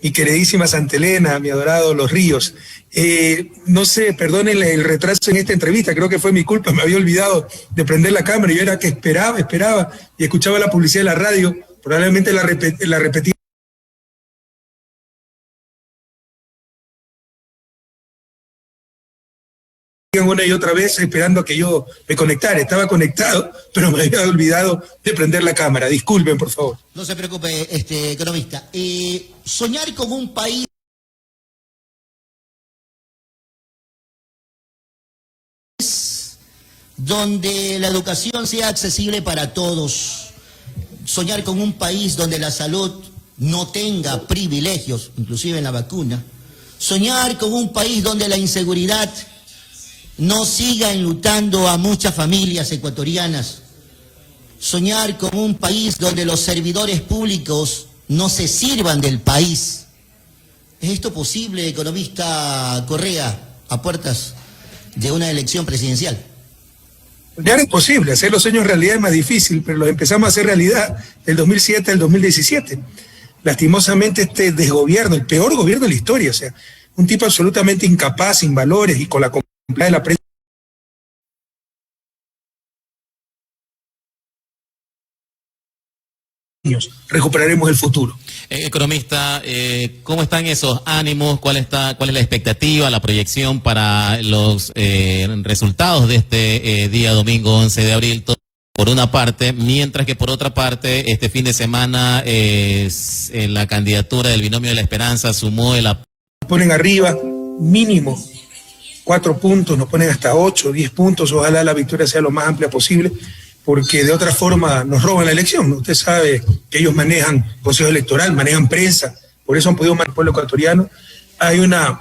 mi queridísima Santa Elena, mi adorado Los Ríos. No sé, perdonen el retraso en esta entrevista, creo que fue mi culpa, me había olvidado de prender la cámara y yo era que esperaba y escuchaba la publicidad de la radio, probablemente la repetí una y otra vez esperando a que yo me conectara. Estaba conectado, pero me había olvidado de prender la cámara. Disculpen, por favor. No se preocupe, economista. Soñar con un país donde la educación sea accesible para todos, soñar con un país donde la salud no tenga privilegios, inclusive en la vacuna, soñar con un país donde la inseguridad no siga enlutando a muchas familias ecuatorianas, soñar con un país donde los servidores públicos no se sirvan del país. ¿Es esto posible, economista Correa, a puertas de una elección presidencial? Ya era imposible, hacer los sueños realidad es más difícil, pero los empezamos a hacer realidad del 2007 al 2017. Lastimosamente este desgobierno, el peor gobierno de la historia, o sea, un tipo absolutamente incapaz, sin valores y con la de la prensa. Recuperaremos el futuro. Economista, ¿cómo están esos ánimos? ¿Cuál es la expectativa, la proyección para los resultados de este día domingo 11 de abril? Por una parte, mientras que por otra parte, este fin de semana la candidatura del Binomio de la Esperanza sumó el apoyo. Ponen arriba mínimo 4 puntos, nos ponen hasta 8, 10 puntos, ojalá la victoria sea lo más amplia posible, porque de otra forma nos roban la elección. Usted sabe que ellos manejan consejo electoral, manejan prensa, por eso han podido manejar el pueblo ecuatoriano. Hay una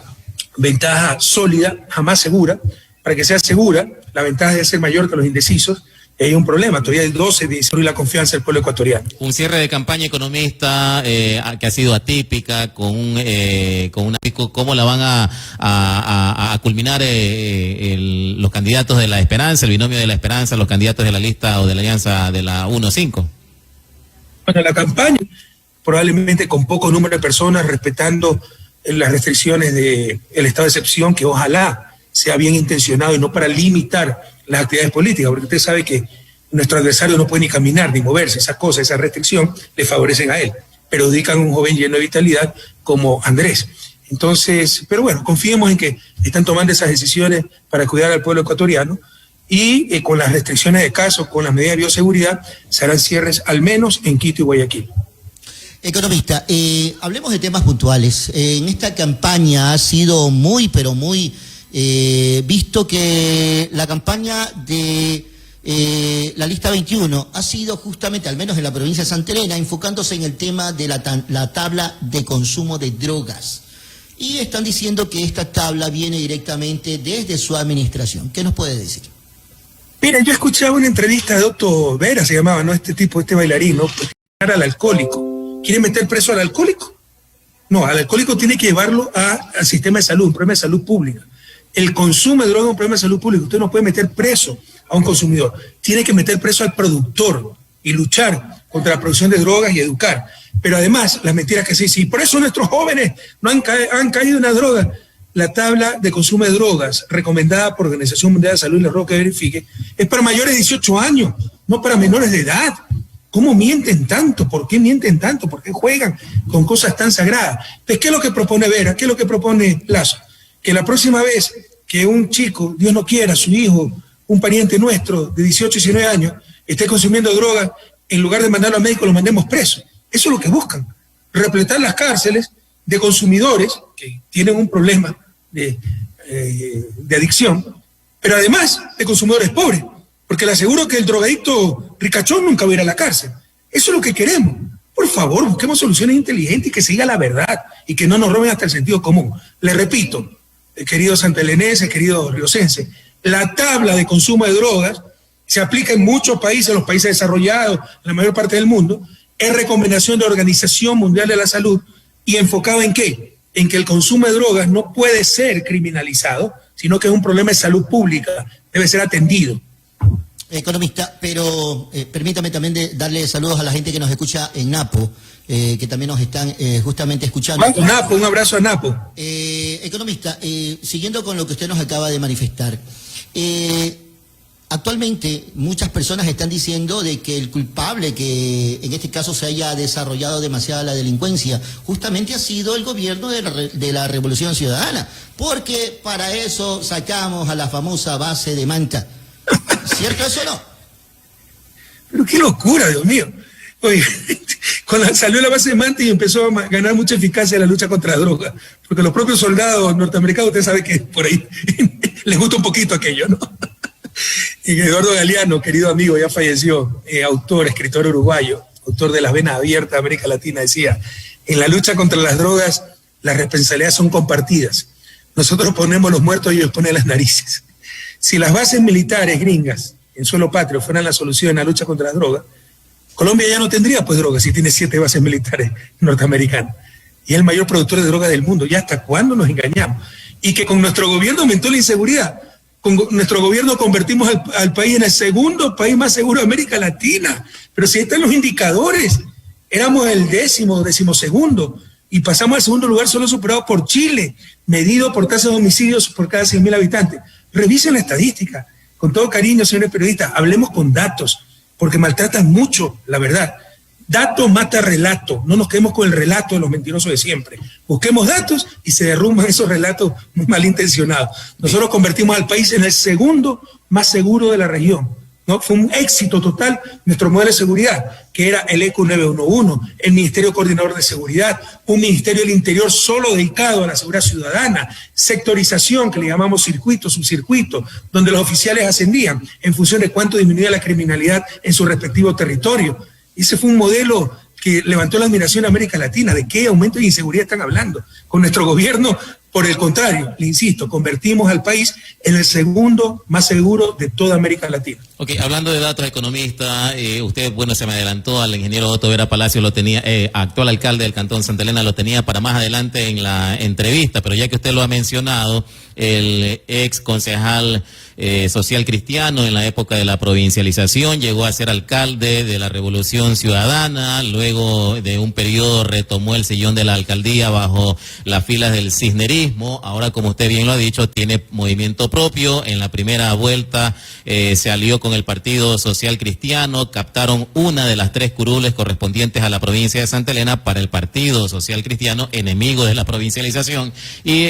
ventaja sólida, jamás segura. Para que sea segura, la ventaja debe ser mayor que los indecisos. Y hay un problema, todavía hay 12 de destruir la confianza del pueblo ecuatoriano. Un cierre de campaña economista que ha sido atípica, con una ¿cómo la van a culminar los candidatos de la Esperanza, el Binomio de la Esperanza, los candidatos de la lista o de la alianza de la 1-5? Bueno, la campaña probablemente con poco número de personas, respetando las restricciones del estado de excepción, que ojalá sea bien intencionado y no para limitar las actividades políticas, porque usted sabe que nuestro adversario no puede ni caminar ni moverse, esas cosas, esa restricción le favorecen a él, perjudican a un joven lleno de vitalidad como Andrés. Entonces, pero bueno, confiemos en que están tomando esas decisiones para cuidar al pueblo ecuatoriano y con las restricciones de casos, con las medidas de bioseguridad, se harán cierres al menos en Quito y Guayaquil. Economista, hablemos de temas puntuales. En esta campaña ha sido muy, pero muy visto que la campaña de la lista 21 ha sido justamente, al menos en la provincia de Santa Elena, enfocándose en el tema de la tabla de consumo de drogas. Y están diciendo que esta tabla viene directamente desde su administración. ¿Qué nos puede decir? Mira, yo escuchaba una entrevista de Otto Vera, se llamaba, ¿no? Este bailarín, ¿no? Al alcohólico. ¿Quiere meter preso al alcohólico? No, al alcohólico tiene que llevarlo al sistema de salud, un problema de salud pública. El consumo de droga es un problema de salud pública. Usted no puede meter preso a un consumidor. Tiene que meter preso al productor y luchar contra la producción de drogas y educar. Pero además, las mentiras que se dicen, y por eso nuestros jóvenes no han caído en la droga. La tabla de consumo de drogas recomendada por Organización Mundial de Salud, y les ruego que verifique, es para mayores de 18 años, no para menores de edad. ¿Cómo mienten tanto? ¿Por qué mienten tanto? ¿Por qué juegan con cosas tan sagradas? Entonces, ¿qué es lo que propone Vera? ¿Qué es lo que propone Lazo? Que la próxima vez que un chico, Dios no quiera, su hijo, un pariente nuestro de 18, 19 años, esté consumiendo droga, en lugar de mandarlo al médico, lo mandemos preso. Eso es lo que buscan, repletar las cárceles de consumidores que tienen un problema de adicción, pero además de consumidores pobres, porque le aseguro que el drogadicto ricachón nunca va a ir a la cárcel. Eso es lo que queremos. Por favor, busquemos soluciones inteligentes y que se diga la verdad y que no nos roben hasta el sentido común. Le repito, queridos santaelenenses, queridos riocenses, la tabla de consumo de drogas se aplica en muchos países, los países desarrollados, en la mayor parte del mundo, es recomendación de la Organización Mundial de la Salud y enfocado en ¿qué? En que el consumo de drogas no puede ser criminalizado, sino que es un problema de salud pública, debe ser atendido. Economista, pero permítame también darle saludos a la gente que nos escucha en Napo, que también nos están justamente escuchando. Napo, un abrazo a Napo. Economista, siguiendo con lo que usted nos acaba de manifestar, actualmente muchas personas están diciendo de que el culpable que en este caso se haya desarrollado demasiada la delincuencia justamente ha sido el gobierno de la Revolución Ciudadana, porque para eso sacamos a la famosa base de Manta. ¿Cierto eso o no? Pero qué locura, Dios mío. Oye, cuando salió la base de Manta y empezó a ganar mucha eficacia la lucha contra la droga, porque los propios soldados norteamericanos, usted sabe que por ahí les gusta un poquito aquello, ¿no? Y Eduardo Galeano, querido amigo, ya falleció, autor, escritor uruguayo, autor de Las Venas Abiertas de América Latina, decía, en la lucha contra las drogas, las responsabilidades son compartidas. Nosotros ponemos los muertos y ellos ponen las narices. Si las bases militares gringas en suelo patrio fueran la solución en la lucha contra las drogas, Colombia ya no tendría pues drogas si tiene 7 bases militares norteamericanas. Y es el mayor productor de drogas del mundo. ¿Ya hasta cuándo nos engañamos? Y que con nuestro gobierno aumentó la inseguridad. Con nuestro gobierno convertimos al país en el segundo país más seguro de América Latina. Pero si ahí están los indicadores, éramos el decimosegundo, y pasamos al segundo lugar solo superado por Chile, medido por tasa de homicidios por cada 100.000 habitantes. Revisen la estadística. Con todo cariño, señores periodistas, hablemos con datos, porque maltratan mucho la verdad. Dato mata relato, no nos quedemos con el relato de los mentirosos de siempre. Busquemos datos y se derrumban esos relatos muy malintencionados. Nosotros convertimos al país en el segundo más seguro de la región, ¿no? Fue un éxito total nuestro modelo de seguridad, que era el ECO 911, el Ministerio Coordinador de Seguridad, un Ministerio del Interior solo dedicado a la seguridad ciudadana, sectorización, que le llamamos circuito, subcircuito, donde los oficiales ascendían en función de cuánto disminuía la criminalidad en su respectivo territorio. Ese fue un modelo que levantó la admiración a América Latina. ¿De qué aumento de inseguridad están hablando? Con nuestro gobierno, por el contrario, le insisto, convertimos al país en el segundo más seguro de toda América Latina. Ok, hablando de datos, economista, usted, bueno, se me adelantó, al ingeniero Otto Vera Palacio lo tenía, actual alcalde del Cantón Santa Elena, lo tenía para más adelante en la entrevista, pero ya que usted lo ha mencionado, el ex concejal social cristiano en la época de la provincialización, llegó a ser alcalde de la Revolución Ciudadana, luego de un periodo retomó el sillón de la alcaldía bajo las filas del cisnerismo, ahora como usted bien lo ha dicho, tiene movimiento propio, en la primera vuelta se alió con el Partido Social Cristiano, captaron una de las 3 curules correspondientes a la provincia de Santa Elena para el Partido Social Cristiano, enemigo de la provincialización, y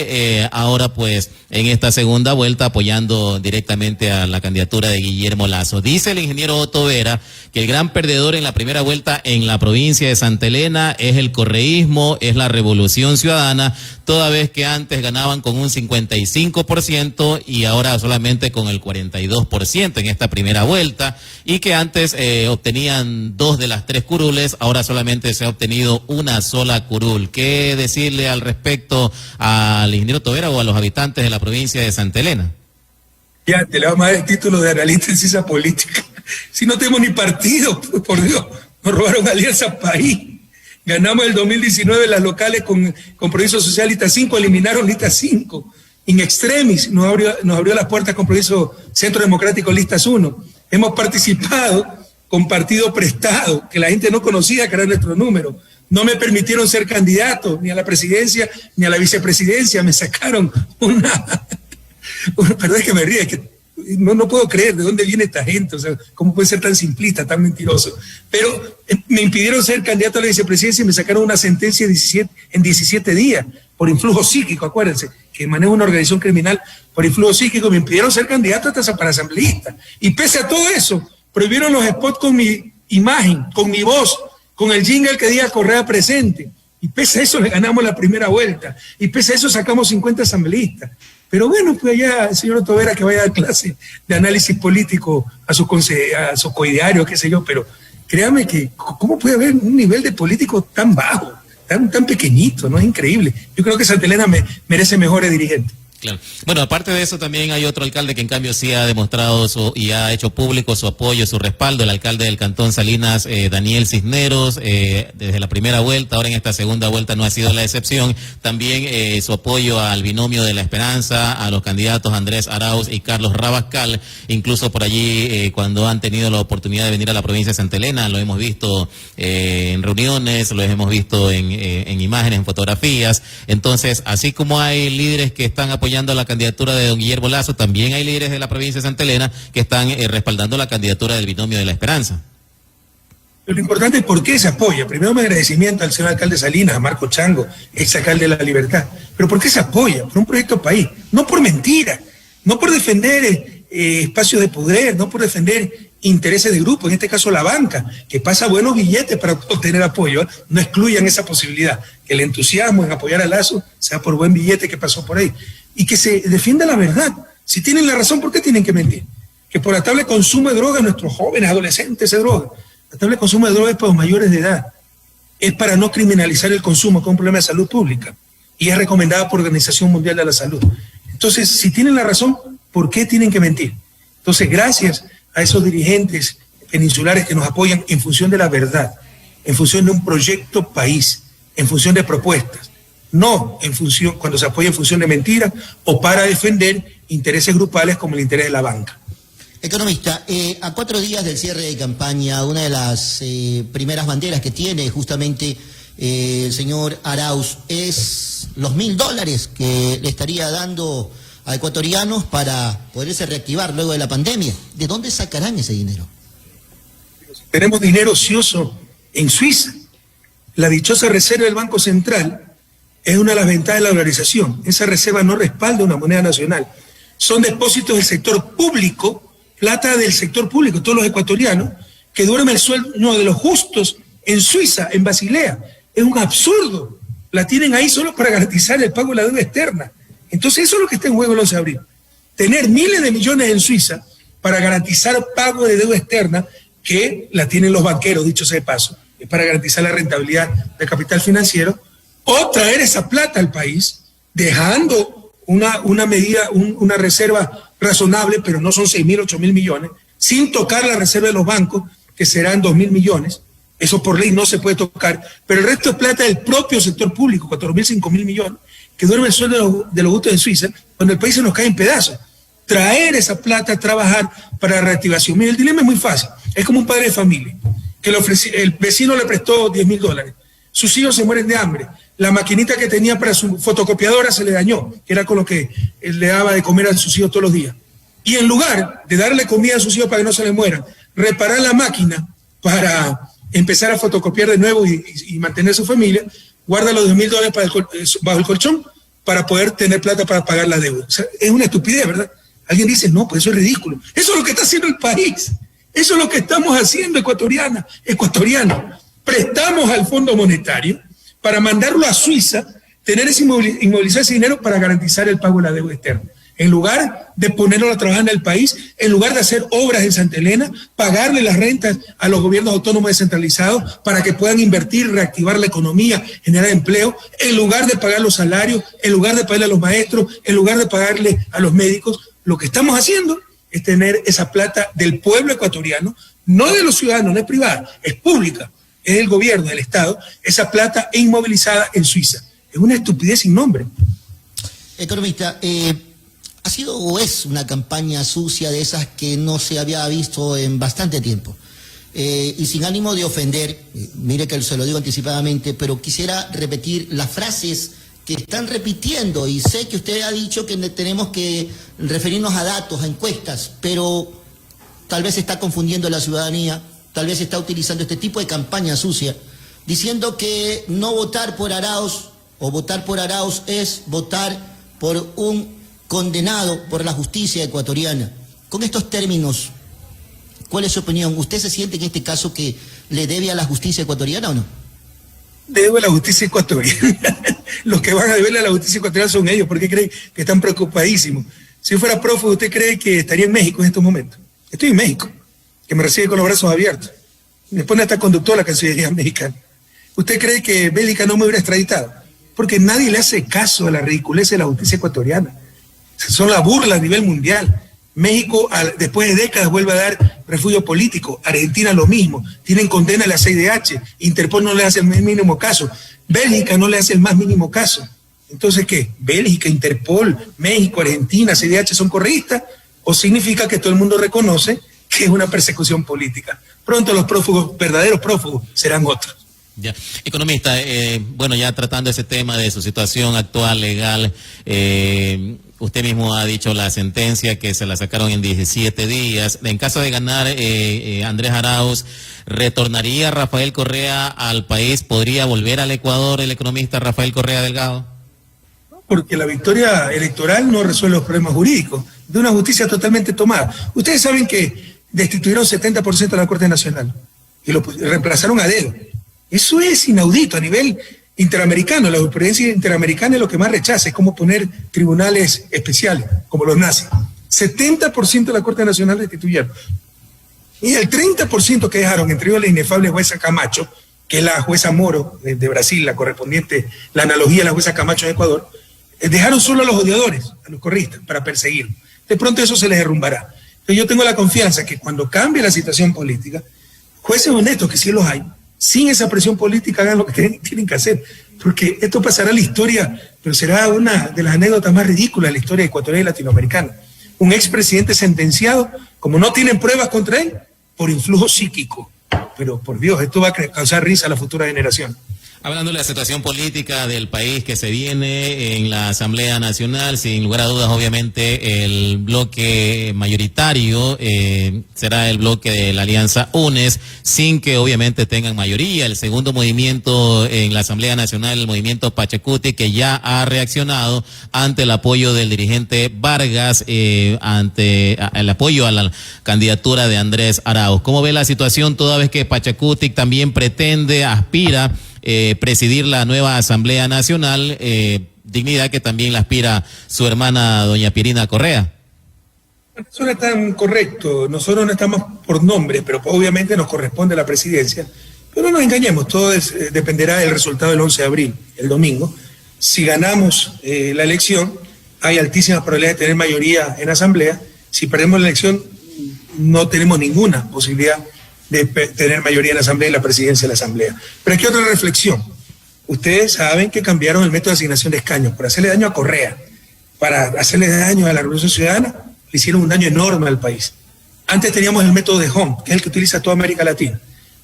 ahora pues en esta segunda vuelta apoyando directamente a la candidatura de Guillermo Lasso. Dice el ingeniero Otto Vera que el gran perdedor en la primera vuelta en la provincia de Santa Elena es el correísmo, es la Revolución Ciudadana, toda vez que antes ganaban con un 55% y ahora solamente con el 42% en esta primera vuelta, y que antes obtenían 2 de las 3 curules, ahora solamente se ha obtenido una sola curul. ¿Qué decirle al respecto al ingeniero Otto Vera o a los habitantes de la provincia de Santa Elena? Ya, te le vamos a dar el título de analista en ciencia política. Si no tenemos ni partido, pues, por Dios, nos robaron Alianza País. Ganamos el 2019 las locales con Progreso Social Lista 5, eliminaron Lista 5. In extremis nos abrió las puertas con Progreso Centro Democrático Listas 1. Hemos participado con partido prestado, que la gente no conocía que era nuestro número. No me permitieron ser candidato ni a la presidencia ni a la vicepresidencia. Me sacaron perdón, es que me ríe, que no puedo creer de dónde viene esta gente, o sea, cómo puede ser tan simplista, tan mentiroso. Pero me impidieron ser candidato a la vicepresidencia y me sacaron una sentencia en 17 días por influjo psíquico, acuérdense, que maneja una organización criminal por influjo psíquico, me impidieron ser candidato hasta para asambleísta. Y pese a todo eso, prohibieron los spots con mi imagen, con mi voz, con el jingle que diga Correa presente. Y pese a eso le ganamos la primera vuelta. Y pese a eso sacamos 50 asambleístas. Pero bueno, pues allá el señor Otto Vera que vaya a dar clase de análisis político a su coideario, qué sé yo, pero créame que ¿cómo puede haber un nivel de político tan bajo, tan pequeñito? No es increíble. Yo creo que Santa Elena merece mejores dirigentes. Claro. Bueno, aparte de eso también hay otro alcalde que en cambio sí ha demostrado y ha hecho público su apoyo, su respaldo, el alcalde del Cantón Salinas, Daniel Cisneros, desde la primera vuelta, ahora en esta segunda vuelta no ha sido la excepción. También su apoyo al binomio de la Esperanza, a los candidatos Andrés Arauz y Carlos Rabascal, incluso por allí cuando han tenido la oportunidad de venir a la provincia de Santa Elena, lo hemos visto en reuniones, lo hemos visto en imágenes, en fotografías. Entonces, así como hay líderes que están apoyando la candidatura de don Guillermo Lasso, también hay líderes de la provincia de Santa Elena que están respaldando la candidatura del binomio de la Esperanza. Pero lo importante es por qué se apoya. Primero, mi agradecimiento al señor alcalde Salinas, a Marco Chango, ex alcalde de La Libertad. Pero ¿por qué se apoya? Por un proyecto país, no por mentira, no por defender espacios de poder, no por defender intereses de grupo, en este caso la banca, que pasa buenos billetes para obtener apoyo. No excluyan esa posibilidad, que el entusiasmo en apoyar a Lasso sea por buen billete que pasó por ahí. Y que se defienda la verdad. Si tienen la razón, ¿por qué tienen que mentir? Que por la tabla de consumo de drogas nuestros jóvenes, adolescentes se drogan. La tabla de consumo de drogas es para los mayores de edad. Es para no criminalizar el consumo, que es un problema de salud pública. Y es recomendada por la Organización Mundial de la Salud. Entonces, si tienen la razón, ¿por qué tienen que mentir? Entonces, gracias a esos dirigentes peninsulares que nos apoyan en función de la verdad, en función de un proyecto país, en función de propuestas. No en función, cuando se apoya en función de mentiras o para defender intereses grupales como el interés de la banca. Economista, a 4 días del cierre de campaña, una de las primeras banderas que tiene justamente el señor Arauz es los $1.000 que le estaría dando a ecuatorianos para poderse reactivar luego de la pandemia. ¿De dónde sacarán ese dinero? Tenemos dinero ocioso en Suiza. La dichosa reserva del Banco Central es una de las ventajas de la dolarización. Esa reserva no respalda una moneda nacional. Son depósitos del sector público, plata del sector público, todos los ecuatorianos, que duermen el sueño de los justos en Suiza, en Basilea. Es un absurdo. La tienen ahí solo para garantizar el pago de la deuda externa. Entonces eso es lo que está en juego el 11 de abril. Tener miles de millones en Suiza para garantizar pago de deuda externa, que la tienen los banqueros, dicho sea de paso, es para garantizar la rentabilidad del capital financiero, o traer esa plata al país, dejando una medida, una reserva razonable, pero no son 6.000, 8.000 millones, sin tocar la reserva de los bancos, que serán 2.000 millones, eso por ley no se puede tocar, pero el resto es plata del propio sector público, 4.000, 5.000 millones, que duerme el sueldo de los gustos en Suiza, cuando el país se nos cae en pedazos. Traer esa plata, trabajar para la reactivación. Mira, el dilema es muy fácil, es como un padre de familia, que el vecino le prestó $10.000, sus hijos se mueren de hambre, la maquinita que tenía para su fotocopiadora se le dañó, que era con lo que él le daba de comer a sus hijos todos los días. Y en lugar de darle comida a sus hijos para que no se les mueran, reparar la máquina para empezar a fotocopiar de nuevo y mantener su familia, guarda los $10.000 bajo el colchón para poder tener plata para pagar la deuda. O sea, es una estupidez, ¿verdad? Alguien dice, no, pues eso es ridículo. Eso es lo que está haciendo el país. Eso es lo que estamos haciendo ecuatorianos. Prestamos al Fondo Monetario para mandarlo a Suiza, tener ese inmovilizar ese dinero para garantizar el pago de la deuda externa. En lugar de ponerlo a trabajar en el país, en lugar de hacer obras en Santa Elena, pagarle las rentas a los gobiernos autónomos descentralizados para que puedan invertir, reactivar la economía, generar empleo, en lugar de pagar los salarios, en lugar de pagarle a los maestros, en lugar de pagarle a los médicos, lo que estamos haciendo es tener esa plata del pueblo ecuatoriano, no de los ciudadanos, no es privada, es pública, es del gobierno, del Estado, esa plata inmovilizada en Suiza. Es una estupidez sin nombre. Economista, ha sido o es una campaña sucia de esas que no se había visto en bastante tiempo. Y sin ánimo de ofender, mire que se lo digo anticipadamente, pero quisiera repetir las frases que están repitiendo, y sé que usted ha dicho que tenemos que referirnos a datos, a encuestas, pero tal vez está confundiendo a la ciudadanía, tal vez está utilizando este tipo de campaña sucia, diciendo que no votar por Arauz o votar por Arauz es votar por un condenado por la justicia ecuatoriana. Con estos términos, ¿cuál es su opinión? ¿Usted se siente en este caso que le debe a la justicia ecuatoriana o no? Debe a la justicia ecuatoriana. Los que van a deberle a la justicia ecuatoriana son ellos, porque creen que están preocupadísimos. Si yo fuera prófugo, ¿usted cree que estaría en México en estos momentos? Estoy en México, que me recibe con los brazos abiertos. Me pone hasta conductor la Cancillería mexicana. ¿Usted cree que Bélica no me hubiera extraditado? Porque nadie le hace caso a la ridiculez de la justicia ecuatoriana. son la burla a nivel mundial. México, después de décadas, vuelve a dar refugio político. Argentina lo mismo. Tienen condena a la CIDH. Interpol no le hace el mínimo caso. Bélgica no le hace el más mínimo caso. Entonces, ¿qué? ¿Bélgica, Interpol, México, Argentina, CIDH son correístas? ¿O significa que todo el mundo reconoce que es una persecución política? Pronto los prófugos, verdaderos prófugos, serán otros. Ya. Economista, bueno, ya tratando ese tema de su situación actual legal, usted mismo ha dicho la sentencia que se la sacaron en 17 días. En caso de ganar Andrés Arauz, ¿retornaría Rafael Correa al país? ¿Podría volver al Ecuador el economista Rafael Correa Delgado? Porque la victoria electoral no resuelve los problemas jurídicos, de una justicia totalmente tomada. Ustedes saben que destituyeron 70% de la Corte Nacional y lo reemplazaron a dedo. Eso es inaudito a nivel interamericano. La jurisprudencia interamericana es lo que más rechaza, es como poner tribunales especiales, como los nazis. 70% de la Corte Nacional destituyeron. Y el 30% que dejaron, entre ellos la inefable jueza Camacho, que es la jueza Moro de Brasil, la correspondiente, la analogía de la jueza Camacho de Ecuador, dejaron solo a los odiadores, a los correístas, para perseguirlos. De pronto eso se les derrumbará. Entonces yo tengo la confianza que cuando cambie la situación política, jueces honestos, que sí los hay, sin esa presión política hagan lo que tienen que hacer, porque esto pasará a la historia, pero será una de las anécdotas más ridículas de la historia ecuatoriana y latinoamericana. Un expresidente sentenciado, como no tienen pruebas contra él, por influjo psíquico. Pero por Dios, esto va a causar risa a la futura generación. Hablando de la situación política del país que se viene en la Asamblea Nacional, sin lugar a dudas, obviamente, el bloque mayoritario será el bloque de la Alianza UNES, sin que obviamente tengan mayoría. El segundo movimiento en la Asamblea Nacional, el movimiento Pachacuti, que ya ha reaccionado ante el apoyo del dirigente Vargas, ante el apoyo a la candidatura de Andrés Arauz. ¿Cómo ve la situación toda vez que Pachacuti también pretende, aspira presidir la nueva Asamblea Nacional, dignidad que también la aspira su hermana doña Pirina Correa? Eso no es tan correcto. Nosotros no estamos por nombre, pero obviamente nos corresponde la presidencia. Pero no nos engañemos, todo dependerá del resultado del 11 de abril, el domingo. Si ganamos la elección, hay altísimas probabilidades de tener mayoría en asamblea. Si perdemos la elección, no tenemos ninguna posibilidad de tener mayoría en la Asamblea y la presidencia de la Asamblea. Pero aquí otra reflexión. Ustedes saben que cambiaron el método de asignación de escaños por hacerle daño a Correa, para hacerle daño a la Revolución Ciudadana, le hicieron un daño enorme al país. Antes teníamos el método de Home, que es el que utiliza toda América Latina.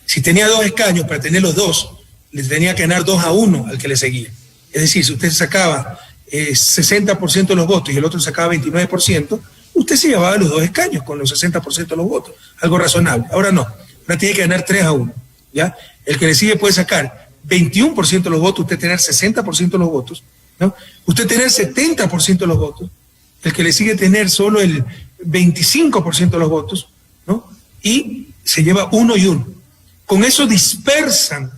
Si tenía 2 escaños, para tener los 2, le tenía que ganar 2-1 al que le seguía. Es decir, si usted sacaba 60% de los votos y el otro sacaba 29%, usted se llevaba los 2 escaños con los 60% de los votos. Algo razonable. Ahora no. Ahora tiene que ganar 3-1, ¿ya? El que le sigue puede sacar 21% de los votos, usted tener 60% de los votos, ¿no? Usted tener 70% de los votos, el que le sigue tener solo el 25% de los votos, ¿no? Y se lleva 1 y 1. Con eso dispersan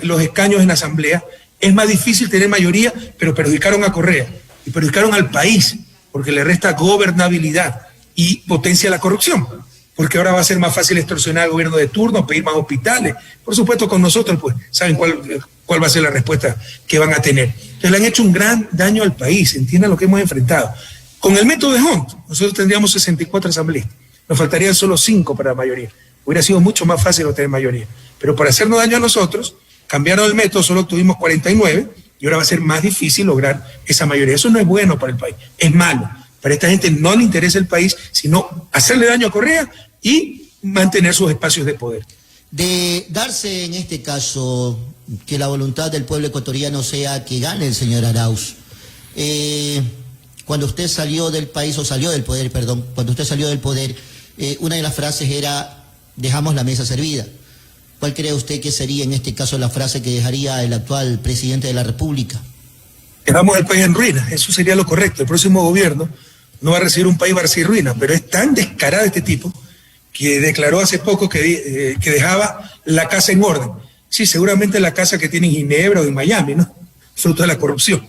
los escaños en la Asamblea. Es más difícil tener mayoría, pero perjudicaron a Correa y perjudicaron al país, porque le resta gobernabilidad y potencia la corrupción. Porque ahora va a ser más fácil extorsionar al gobierno de turno, pedir más hospitales. Por supuesto, con nosotros, pues, saben cuál va a ser la respuesta que van a tener. Entonces, le han hecho un gran daño al país, entiendan lo que hemos enfrentado. Con el método de Hunt, nosotros tendríamos 64 asambleístas. Nos faltarían solo 5 para la mayoría. Hubiera sido mucho más fácil obtener mayoría. Pero para hacernos daño a nosotros, cambiaron el método, solo obtuvimos 49, y ahora va a ser más difícil lograr esa mayoría. Eso no es bueno para el país, es malo. Para esta gente no le interesa el país, sino hacerle daño a Correa y mantener sus espacios de poder. De darse en este caso que la voluntad del pueblo ecuatoriano sea que gane el señor Arauz, cuando usted salió del país, o salió del poder, perdón, cuando usted salió del poder, una de las frases era, dejamos la mesa servida. ¿Cuál cree usted que sería en este caso la frase que dejaría el actual presidente de la República? Dejamos el país en ruinas, eso sería lo correcto. El próximo gobierno no va a recibir un país, va a recibir ruinas, pero es tan descarado este tipo que declaró hace poco que dejaba la casa en orden. Sí, seguramente la casa que tiene en Ginebra o en Miami, ¿no? Fruto de la corrupción.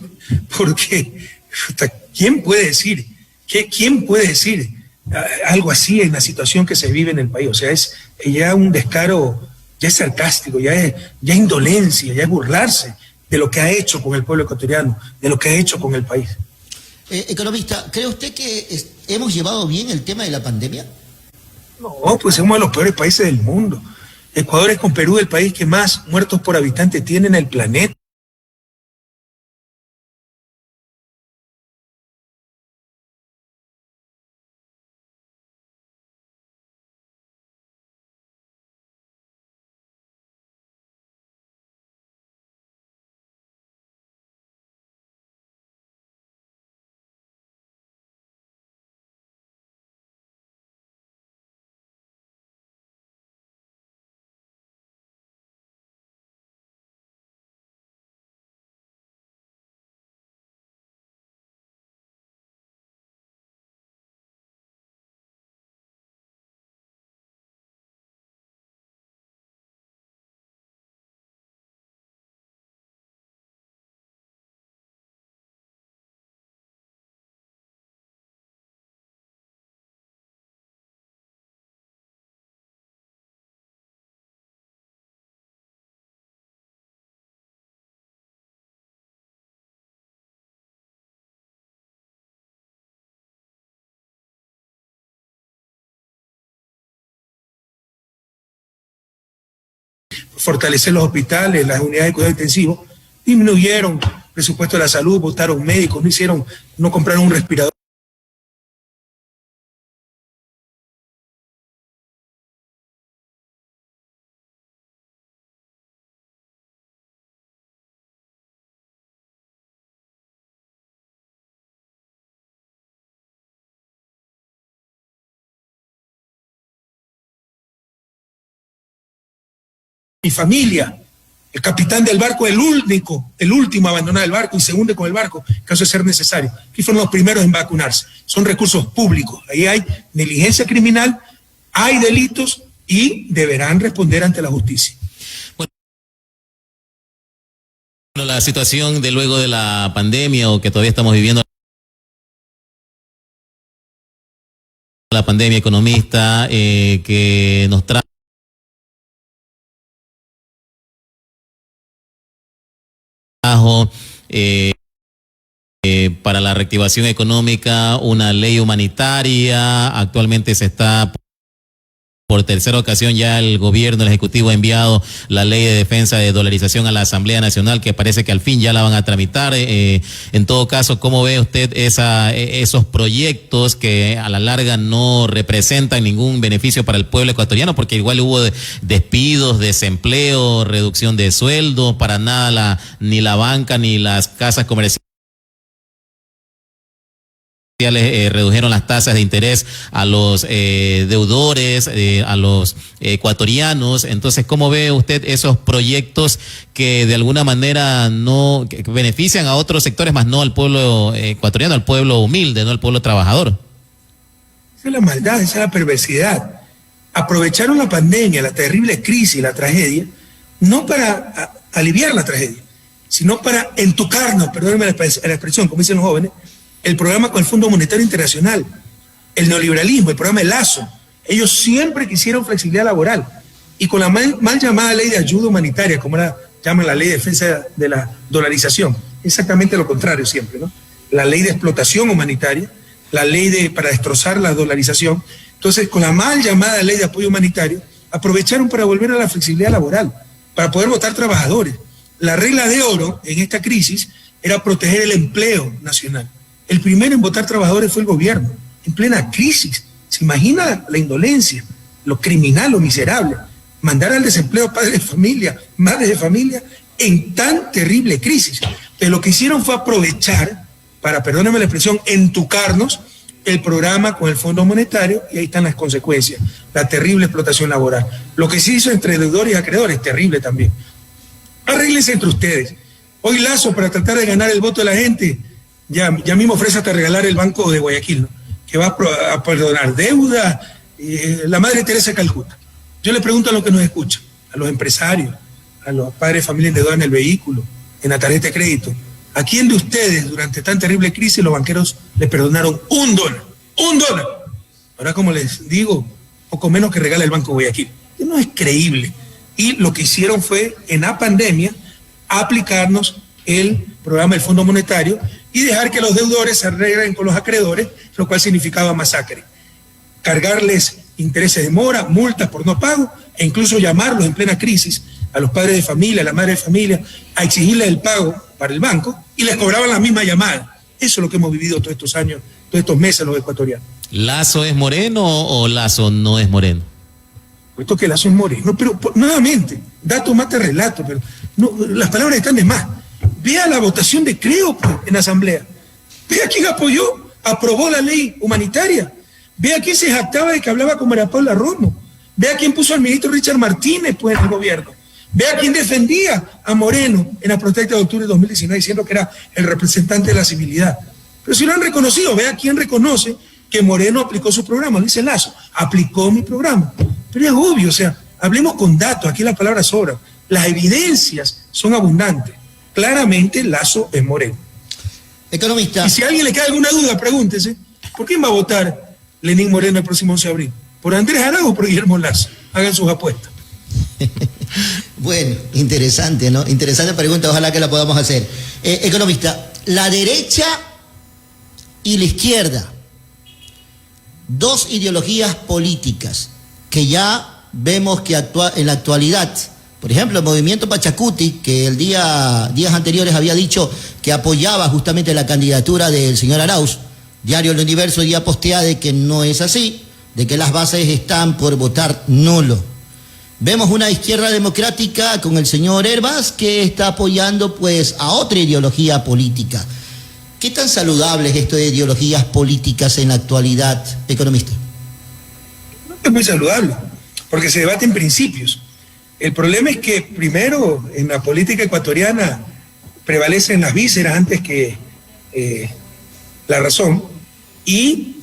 Porque, ¿quién puede decir algo así en la situación que se vive en el país? O sea, es ya un descaro, ya es sarcástico, ya es indolencia, ya es burlarse de lo que ha hecho con el pueblo ecuatoriano, de lo que ha hecho con el país. Economista, ¿cree usted que hemos llevado bien el tema de la pandemia? No, pues somos de los peores países del mundo. Ecuador es con Perú el país que más muertos por habitante tiene en el planeta. Fortalecer los hospitales, las unidades de cuidado intensivo, disminuyeron el presupuesto de la salud, votaron médicos, no compraron un respirador. Mi familia, el capitán del barco, el último a abandonar el barco y se hunde con el barco, en caso de ser necesario. Aquí fueron los primeros en vacunarse. Son recursos públicos. Ahí hay negligencia criminal, hay delitos y deberán responder ante la justicia. Bueno, la situación de luego de la pandemia o que todavía estamos viviendo la pandemia, economista, que nos trae para la reactivación económica, una ley humanitaria. Actualmente se está, por tercera ocasión ya el gobierno, el Ejecutivo ha enviado la ley de defensa de dolarización a la Asamblea Nacional, que parece que al fin ya la van a tramitar. En todo caso, ¿cómo ve usted esos proyectos que a la larga no representan ningún beneficio para el pueblo ecuatoriano? Porque igual hubo despidos, desempleo, reducción de sueldo, para nada ni la banca ni las casas comerciales redujeron las tasas de interés a los deudores, a los ecuatorianos. Entonces, ¿cómo ve usted esos proyectos que de alguna manera que benefician a otros sectores, más no al pueblo ecuatoriano, al pueblo humilde, no al pueblo trabajador? Esa es la maldad, esa es la perversidad. Aprovecharon la pandemia, la terrible crisis, la tragedia, no para aliviar la tragedia, sino para entucarnos, perdónenme la expresión, como dicen los jóvenes, el programa con el Fondo Monetario Internacional, el neoliberalismo, el programa de Lazo. Ellos siempre quisieron flexibilidad laboral. Y con la mal llamada ley de ayuda humanitaria, como la llaman la ley de defensa de la dolarización, exactamente lo contrario siempre, ¿no? La ley de explotación humanitaria, la ley para destrozar la dolarización. Entonces, con la mal llamada ley de apoyo humanitario, aprovecharon para volver a la flexibilidad laboral, para poder votar trabajadores. La regla de oro en esta crisis era proteger el empleo nacional. El primero en votar trabajadores fue el gobierno, en plena crisis. ¿Se imagina la indolencia, lo criminal, lo miserable? Mandar al desempleo a padres de familia, madres de familia, en tan terrible crisis. Pero lo que hicieron fue aprovechar, para, perdónenme la expresión, entucarnos el programa con el Fondo Monetario, y ahí están las consecuencias, la terrible explotación laboral. Lo que se hizo entre deudores y acreedores, terrible también. Arréglense entre ustedes. Hoy Lazo, para tratar de ganar el voto de la gente, ya mismo ofrece hasta regalar el Banco de Guayaquil, ¿no? Que va a perdonar deuda, la Madre Teresa de Calcuta. Yo le pregunto a los que nos escuchan, a los empresarios, a los padres de familia endeudados en el vehículo, en la tarjeta de crédito, ¿a quién de ustedes durante tan terrible crisis los banqueros le perdonaron $1? $1. Ahora, como les digo, poco menos que regala el Banco de Guayaquil. No es creíble. Y lo que hicieron fue, en la pandemia, aplicarnos el programa del Fondo Monetario y dejar que los deudores se arreglen con los acreedores, lo cual significaba masacre. Cargarles intereses de mora, multas por no pago e incluso llamarlos en plena crisis a los padres de familia, a la madre de familia, a exigirles el pago para el banco y les cobraban la misma llamada. Eso es lo que hemos vivido todos estos años, todos estos meses los ecuatorianos. ¿Lazo es moreno o Lazo no es moreno? Puesto que Lazo es moreno, pero nuevamente, dato mata relato, pero no, las palabras están de más. Vea la votación de creo en la Asamblea. Vea quién apoyó, aprobó la ley humanitaria. Vea quién se jactaba de que hablaba con María Paula Romo. Vea quién puso al ministro Richard Martínez pues, en el gobierno. Vea quién defendía a Moreno en la protesta de octubre de 2019 diciendo que era el representante de la civilidad. Pero si lo han reconocido, vea quién reconoce que Moreno aplicó su programa. Lo dice Lazo, aplicó mi programa. Pero es obvio, o sea, hablemos con datos, aquí las palabras sobran. Las evidencias son abundantes. Claramente Lazo es Moreno. Economista. Y si a alguien le queda alguna duda, pregúntese, ¿por quién va a votar Lenín Moreno el próximo 11 de abril? ¿Por Andrés Arauz o por Guillermo Lazo? Hagan sus apuestas. Bueno, interesante, ¿no? Interesante pregunta, ojalá que la podamos hacer. Economista, la derecha y la izquierda, dos ideologías políticas que ya vemos que en la actualidad, por ejemplo, el movimiento Pachacuti, que días anteriores había dicho que apoyaba justamente la candidatura del señor Arauz, Diario El Universo ya postea de que no es así, de que las bases están por votar nulo. Vemos una izquierda democrática con el señor Hervas que está apoyando pues a otra ideología política. ¿Qué tan saludable es esto de ideologías políticas en la actualidad, economista? No es muy saludable, porque se debaten principios. El problema es que primero en la política ecuatoriana prevalecen las vísceras antes que la razón y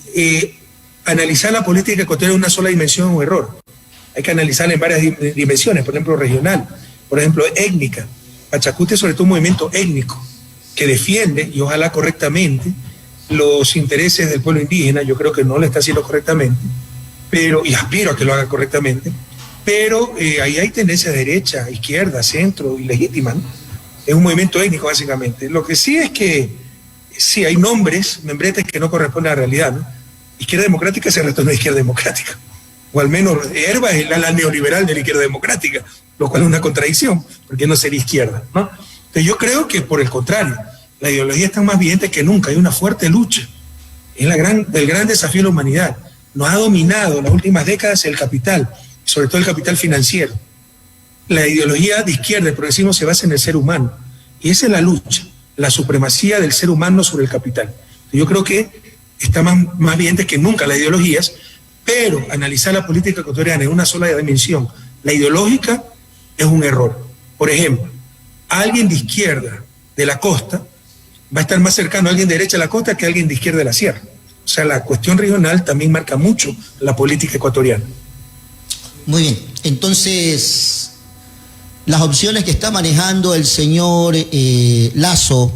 analizar la política ecuatoriana en una sola dimensión es un error. Hay que analizarla en varias dimensiones, por ejemplo regional, por ejemplo étnica. Pachacuti es sobre todo un movimiento étnico que defiende, y ojalá correctamente, los intereses del pueblo indígena. Yo creo que no lo está haciendo correctamente, y aspiro a que lo haga correctamente, pero ahí hay tendencia derecha, izquierda, centro y legítima, ¿no? Es un movimiento étnico básicamente. Lo que sí es que sí hay membretes que no corresponden a la realidad, ¿no? Izquierda democrática se retornó a izquierda democrática, o al menos Hervas es la neoliberal de la izquierda democrática, lo cual es una contradicción, porque no sería izquierda, ¿no? Entonces yo creo que por el contrario, la ideología está más vigente que nunca, hay una fuerte lucha, es el gran desafío de la humanidad. Nos ha dominado en las últimas décadas el capital, sobre todo el capital financiero. La ideología de izquierda, el progresismo, se basa en el ser humano, y esa es la lucha, la supremacía del ser humano sobre el capital. Yo creo que está más vigente que nunca las ideologías, pero analizar la política ecuatoriana en una sola dimensión, la ideológica, es un error. Por ejemplo, alguien de izquierda de la costa va a estar más cercano a alguien de derecha de la costa que a alguien de izquierda de la sierra. O sea, la cuestión regional también marca mucho la política ecuatoriana. Muy bien, entonces las opciones que está manejando el señor Lazo,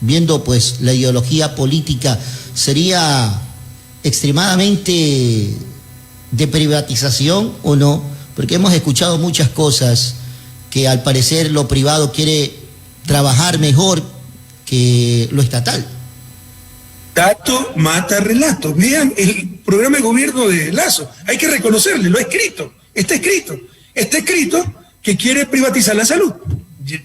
viendo pues la ideología política, sería extremadamente de privatización o no, porque hemos escuchado muchas cosas que al parecer lo privado quiere trabajar mejor que lo estatal. Dato mata relato. Vean el programa de gobierno de Lazo, hay que reconocerle, lo ha escrito, está escrito que quiere privatizar la salud,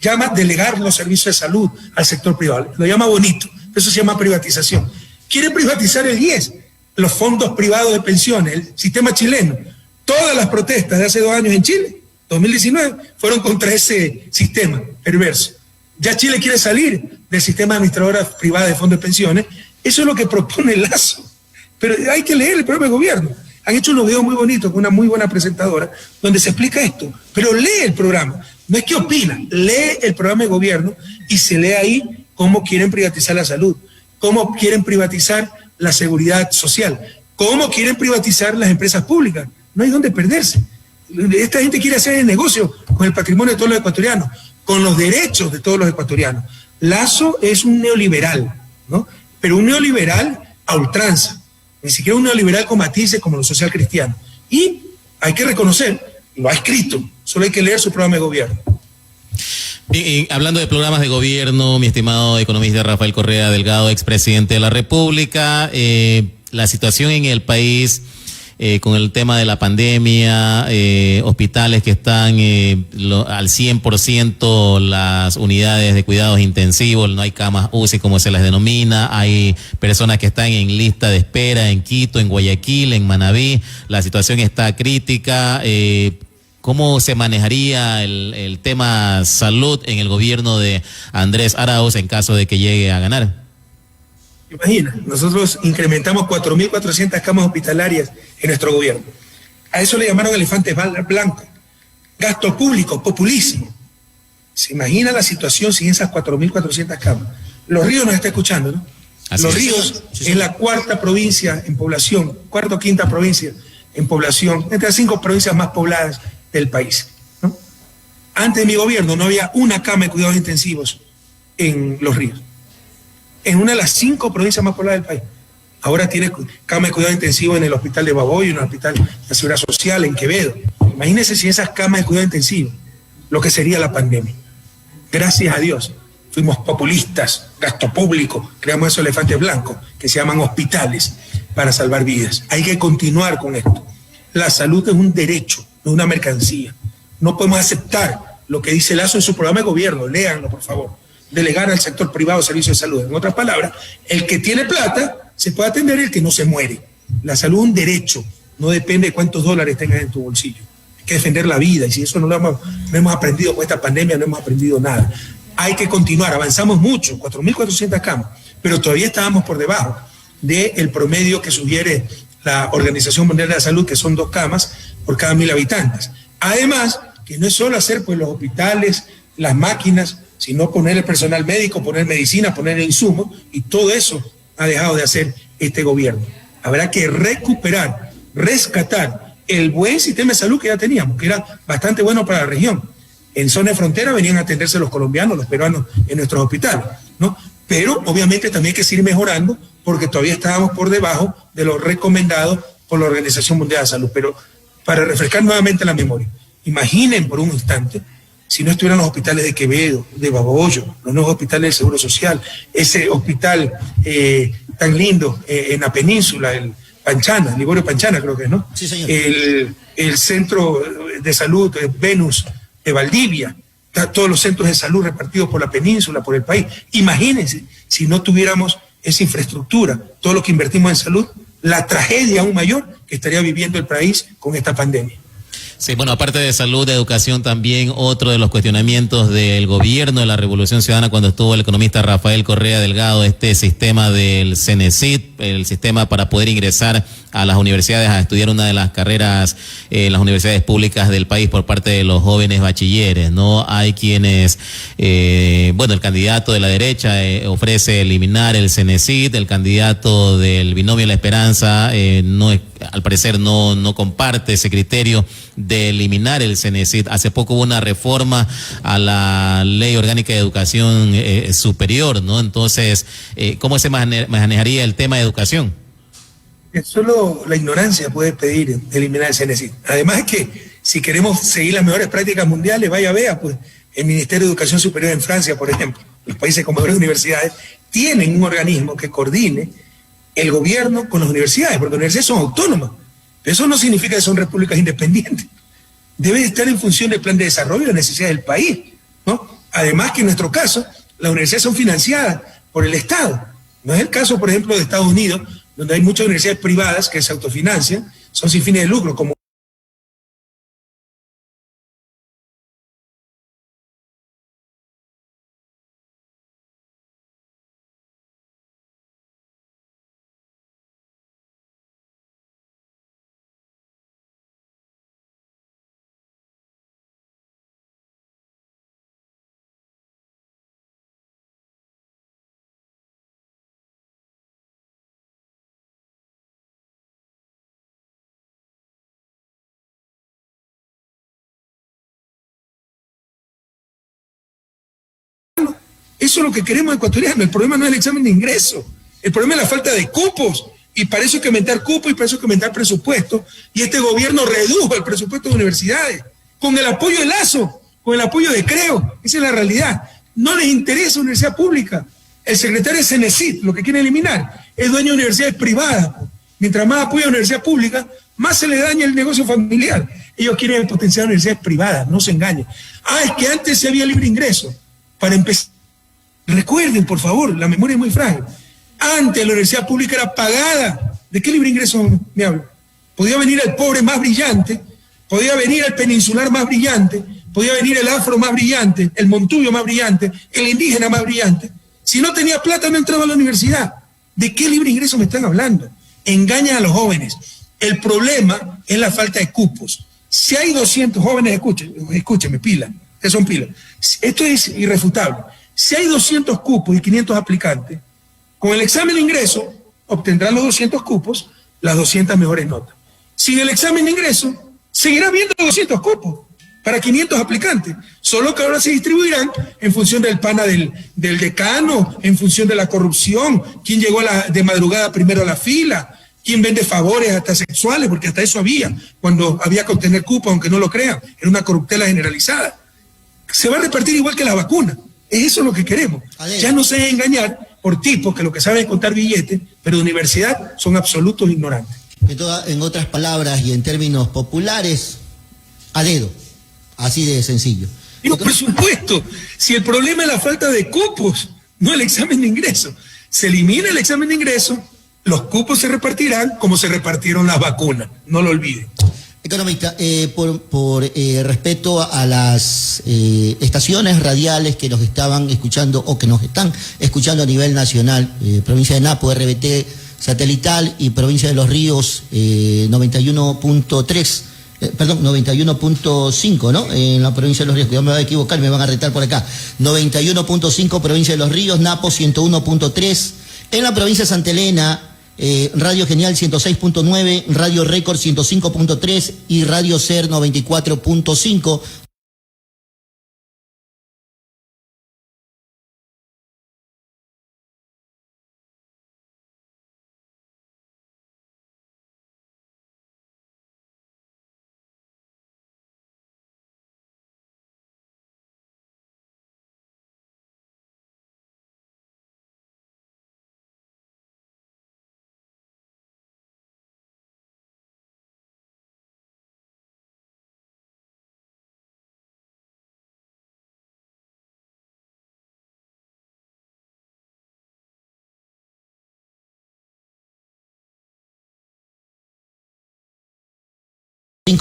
llama delegar los servicios de salud al sector privado, lo llama bonito, eso se llama privatización. Quiere privatizar el IES, los fondos privados de pensiones, el sistema chileno. Todas las protestas de hace 2 años en Chile, 2019, fueron contra ese sistema perverso. Ya Chile quiere salir del sistema de administradoras privadas de fondos de pensiones. Eso es lo que propone Lazo. Pero hay que leer el programa de gobierno. Han hecho unos videos muy bonitos con una muy buena presentadora donde se explica esto. Pero lee el programa. No es que opina, lee el programa de gobierno y se lee ahí cómo quieren privatizar la salud, cómo quieren privatizar la seguridad social, cómo quieren privatizar las empresas públicas. No hay dónde perderse. Esta gente quiere hacer el negocio con el patrimonio de todos los ecuatorianos, con los derechos de todos los ecuatorianos. Lazo es un neoliberal, ¿no? Pero un neoliberal a ultranza, ni siquiera un neoliberal con matices como los social cristianos. Y hay que reconocer, lo ha escrito, solo hay que leer su programa de gobierno. Y hablando de programas de gobierno, mi estimado economista Rafael Correa Delgado, expresidente de la República, la situación en el país con el tema de la pandemia, hospitales que están al 100%, las unidades de cuidados intensivos, no hay camas UCI como se las denomina, hay personas que están en lista de espera en Quito, en Guayaquil, en Manabí, la situación está crítica. ¿Cómo se manejaría el tema salud en el gobierno de Andrés Arauz en caso de que llegue a ganar? Imagina, nosotros incrementamos 4.400 camas hospitalarias en nuestro gobierno. A eso le llamaron elefantes blancos. Gasto público, populísimo. ¿Se imagina la situación sin esas 4.400 camas? Los Ríos nos está escuchando, ¿no? Los Ríos es la cuarta provincia en población, cuarta o quinta provincia en población, entre las 5 provincias más pobladas del país, ¿no? Antes de mi gobierno no había una cama de cuidados intensivos en Los Ríos, en una de las 5 provincias más pobladas del país. Ahora tiene cama de cuidado intensivo en el hospital de Baboyo, en el hospital de la Seguridad Social, en Quevedo. Imagínense si esas camas de cuidado intensivo, lo que sería la pandemia. Gracias a Dios, fuimos populistas, gasto público, creamos esos elefantes blancos que se llaman hospitales para salvar vidas. Hay que continuar con esto. La salud es un derecho, no una mercancía. No podemos aceptar lo que dice Lazo en su programa de gobierno, léanlo por favor, delegar al sector privado servicios de salud. En otras palabras, el que tiene plata se puede atender, el que no se muere. La salud es un derecho, no depende de cuántos dólares tengas en tu bolsillo. Hay que defender la vida, y si eso no hemos aprendido con esta pandemia, no hemos aprendido nada. Hay que continuar, avanzamos mucho, 4.400 camas, pero todavía estábamos por debajo del promedio que sugiere la Organización Mundial de la Salud, que son 2 camas por cada 1.000 habitantes. Además, que no es solo hacer pues los hospitales, las máquinas, sino poner el personal médico, poner medicina, poner insumos, y todo eso ha dejado de hacer este gobierno. Habrá que recuperar, rescatar el buen sistema de salud que ya teníamos, que era bastante bueno para la región. En zona de frontera venían a atenderse los colombianos, los peruanos en nuestros hospitales, ¿no? Pero obviamente también hay que seguir mejorando, porque todavía estábamos por debajo de lo recomendado por la Organización Mundial de la Salud. Pero para refrescar nuevamente la memoria, imaginen por un instante si no estuvieran los hospitales de Quevedo, de Baboyo, los nuevos hospitales del Seguro Social, ese hospital tan lindo en la península, el Panchana, Liborio Panchana creo que es, ¿no? Sí, señor. El centro de salud Venus de Valdivia, todos los centros de salud repartidos por la península, por el país. Imagínense si no tuviéramos esa infraestructura, todo lo que invertimos en salud, la tragedia aún mayor que estaría viviendo el país con esta pandemia. Sí, bueno, aparte de salud, de educación, también otro de los cuestionamientos del gobierno de la Revolución Ciudadana cuando estuvo el economista Rafael Correa Delgado, este sistema del CENESID, el sistema para poder ingresar a las universidades a estudiar una de las carreras en las universidades públicas del país por parte de los jóvenes bachilleres, ¿no? Hay quienes, bueno, el candidato de la derecha ofrece eliminar el CENESID, el candidato del Binomio de la Esperanza al parecer no comparte ese criterio de eliminar el CENESID. Hace poco hubo una reforma a la Ley Orgánica de Educación Superior, ¿no? Entonces, ¿cómo se manejaría el tema de educación? Solo la ignorancia puede pedir eliminar el CENESID. Además es que si queremos seguir las mejores prácticas mundiales, vea, pues el Ministerio de Educación Superior en Francia, por ejemplo, los países con mejores universidades, tienen un organismo que coordine el gobierno con las universidades, porque las universidades son autónomas, pero eso no significa que son repúblicas independientes. Debe estar en función del plan de desarrollo y las necesidades del país, ¿no? Además que en nuestro caso, las universidades son financiadas por el Estado. No es el caso, por ejemplo, de Estados Unidos, donde hay muchas universidades privadas que se autofinancian, son sin fines de lucro, como eso es lo que queremos ecuatorianos. El problema no es el examen de ingreso, el problema es la falta de cupos, y para eso hay que aumentar cupos y para eso hay que aumentar presupuesto, y este gobierno redujo el presupuesto de universidades, con el apoyo de Lazo, con el apoyo de Creo. Esa es la realidad. No les interesa universidad pública. El secretario de Cenecit, lo que quiere eliminar, es dueño de universidades privadas. Mientras más apoya a la universidad pública, más se le daña el negocio familiar. Ellos quieren potenciar universidades privadas, no se engañen. Es que antes se había libre ingreso. Para empezar, recuerden, por favor, la memoria es muy frágil. Antes la universidad pública era pagada. ¿De qué libre ingreso me hablo? Podía venir el pobre más brillante, podía venir el peninsular más brillante, podía venir el afro más brillante, el montuyo más brillante, el indígena más brillante. Si no tenía plata no entraba a la universidad. ¿De qué libre ingreso me están hablando? Engañan a los jóvenes. El problema es la falta de cupos. Si hay 200 jóvenes, escúchenme, pila, que son pilas. Esto es irrefutable. Si hay 200 cupos y 500 aplicantes, con el examen de ingreso obtendrán los 200 cupos, las 200 mejores notas. Sin el examen de ingreso, seguirá habiendo 200 cupos para 500 aplicantes, solo que ahora se distribuirán en función del pana del decano, en función de la corrupción, quién llegó de madrugada primero a la fila, quién vende favores hasta sexuales, porque hasta eso había, cuando había que obtener cupos, aunque no lo crean, era una corruptela generalizada. Se va a repartir igual que la vacuna, es eso lo que queremos. Ya no se dejen engañar por tipos que lo que saben es contar billetes, pero de universidad son absolutos ignorantes. En otras palabras y en términos populares, a dedo, así de sencillo. Digo, por supuesto, si el problema es la falta de cupos, no el examen de ingreso. Se elimina el examen de ingreso, los cupos se repartirán como se repartieron las vacunas, no lo olviden. Economista, por respeto a las estaciones radiales que nos estaban escuchando o que nos están escuchando a nivel nacional, provincia de Napo, RBT Satelital y provincia de Los Ríos 91.3, perdón, 91.5, ¿no? En la provincia de Los Ríos, yo me voy a equivocar, me van a retar por acá. 91.5 provincia de Los Ríos, Napo 101.3, en la provincia de Santa Elena, Radio Genial 106.9, Radio Récord 105.3 y Radio Ser 94.5.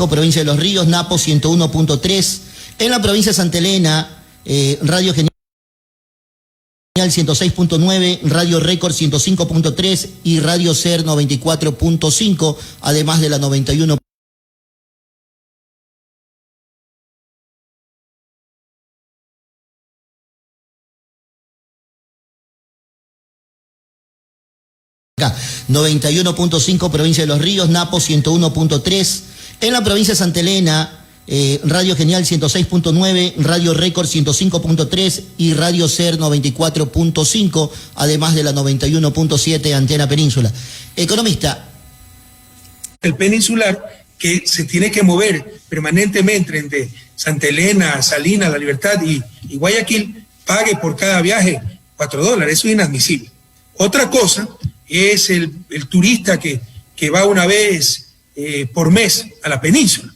Provincia de Los Ríos, Napo 101.3, en la provincia de Santa Elena, Radio Genial 106.9, Radio Récord 105.3 y Radio Ser 94.5, además de la 91. Acá, 91.5 provincia de Los Ríos, Napo 101.3, en la provincia de Santa Elena, Radio Genial 106.9, Radio Récord 105.3 y Radio Ser 94.5, además de la 91.7 Antena Península. Economista. El peninsular que se tiene que mover permanentemente entre Santa Elena, Salinas, La Libertad y Guayaquil, pague por cada viaje $4. Eso es inadmisible. Otra cosa es el turista que va una vez por mes a la península,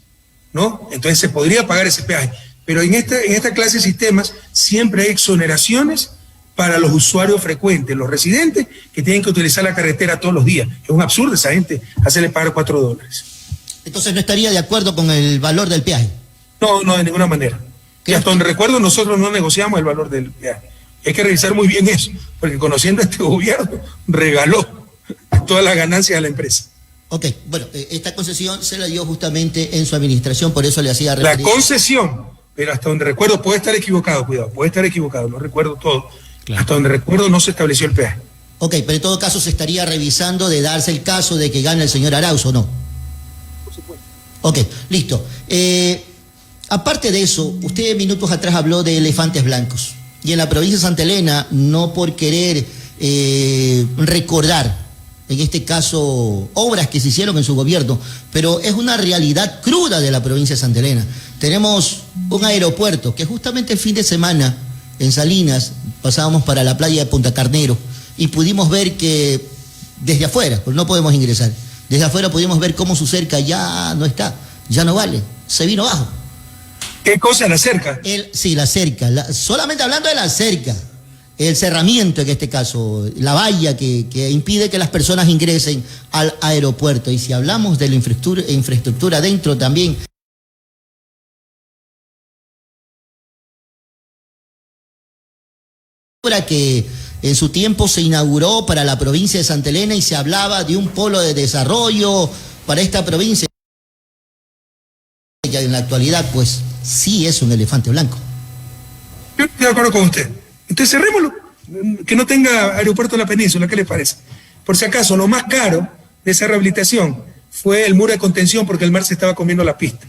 ¿no? Entonces se podría pagar ese peaje. Pero en esta clase de sistemas siempre hay exoneraciones para los usuarios frecuentes, los residentes que tienen que utilizar la carretera todos los días. Es un absurdo esa gente hacerle pagar $4. Entonces no estaría de acuerdo con el valor del peaje. No, de ninguna manera. Y hasta donde recuerdo, nosotros no negociamos el valor del peaje. Hay que revisar muy bien eso, porque conociendo a este gobierno, regaló todas las ganancias a la empresa. Ok, bueno, esta concesión se la dio justamente en su administración, por eso le hacía referencia. La concesión, pero hasta donde recuerdo, puede estar equivocado, cuidado, puede estar equivocado, no recuerdo todo. Claro. Hasta donde recuerdo no se estableció el peaje. Ok, pero en todo caso se estaría revisando de darse el caso de que gane el señor Arauz, ¿o no? Por supuesto. Ok, listo. Aparte de eso, usted minutos atrás habló de elefantes blancos. Y en la provincia de Santa Elena, no por querer recordar en este caso, obras que se hicieron en su gobierno, pero es una realidad cruda de la provincia de Santa Elena. Tenemos un aeropuerto que justamente el fin de semana en Salinas pasábamos para la playa de Punta Carnero y pudimos ver que desde afuera, pues no podemos ingresar, desde afuera pudimos ver cómo su cerca ya no está, ya no vale, se vino abajo. ¿Qué cosa? ¿La cerca? Sí, la cerca, solamente hablando de la cerca, el cerramiento en este caso, la valla que impide que las personas ingresen al aeropuerto. Y si hablamos de la infraestructura dentro también, que en su tiempo se inauguró para la provincia de Santa Elena y se hablaba de un polo de desarrollo para esta provincia. Y en la actualidad, pues, sí es un elefante blanco. Yo estoy de acuerdo con usted. Entonces cerrémoslo, que no tenga aeropuerto en la península, ¿qué le parece? Por si acaso, lo más caro de esa rehabilitación fue el muro de contención porque el mar se estaba comiendo la pista.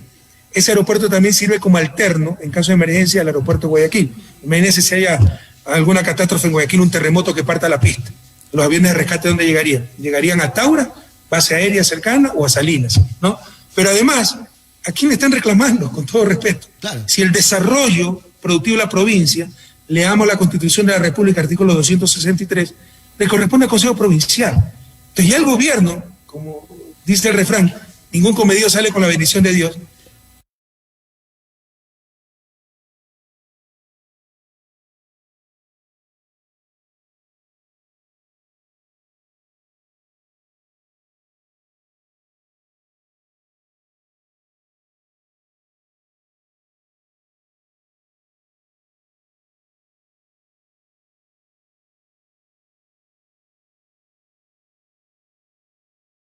Ese aeropuerto también sirve como alterno, en caso de emergencia, al aeropuerto de Guayaquil. Imagínense si haya alguna catástrofe en Guayaquil, un terremoto que parta la pista. Los aviones de rescate, ¿dónde llegarían? Llegarían a Taura, base aérea cercana, o a Salinas, ¿no? Pero además, ¿a quién le están reclamando? Con todo respeto. Claro. Si el desarrollo productivo de la provincia, leamos la Constitución de la República, artículo 263, le corresponde al Consejo Provincial. Entonces ya el gobierno, como dice el refrán, ningún comedido sale con la bendición de Dios,